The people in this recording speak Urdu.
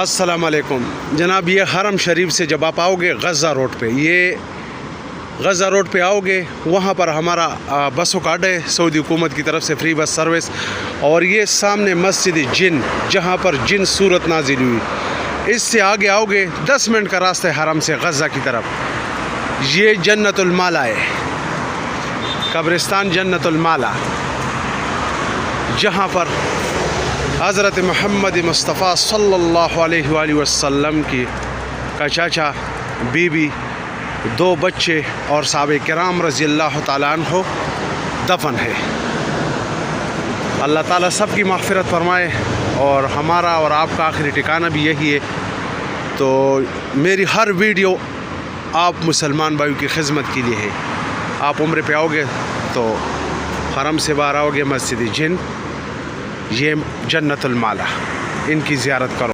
السلام علیکم جناب، یہ حرم شریف سے جب آپ آؤ گے غزہ روڈ پہ، یہ غزہ روڈ پہ آؤ گے، وہاں پر ہمارا بسوں کا اڈا ہے سعودی حکومت کی طرف سے، فری بس سروس. اور یہ سامنے مسجد جن، جہاں پر جن صورت نازل ہوئی. اس سے آگے آؤ گے 10 منٹ کا راستہ ہے حرم سے غزہ کی طرف. یہ جنت المالا ہے، قبرستان جنت المالا، جہاں پر حضرت محمد مصطفیٰ صلی اللہ علیہ وآلہ وسلم کا چاچا، بی بی، 2 بچے اور صحابہ کرام رضی اللہ تعالیٰ عنہ دفن ہے. اللہ تعالیٰ سب کی مغفرت فرمائے، اور ہمارا اور آپ کا آخری ٹھکانہ بھی یہی ہے. تو میری ہر ویڈیو آپ مسلمان بھائیوں کی خدمت کے لیے ہے. آپ عمرے پہ آؤ گے تو حرم سے باہر آؤ گے مسجد جن، یہ جنت المالا، ان کی زیارت کرو.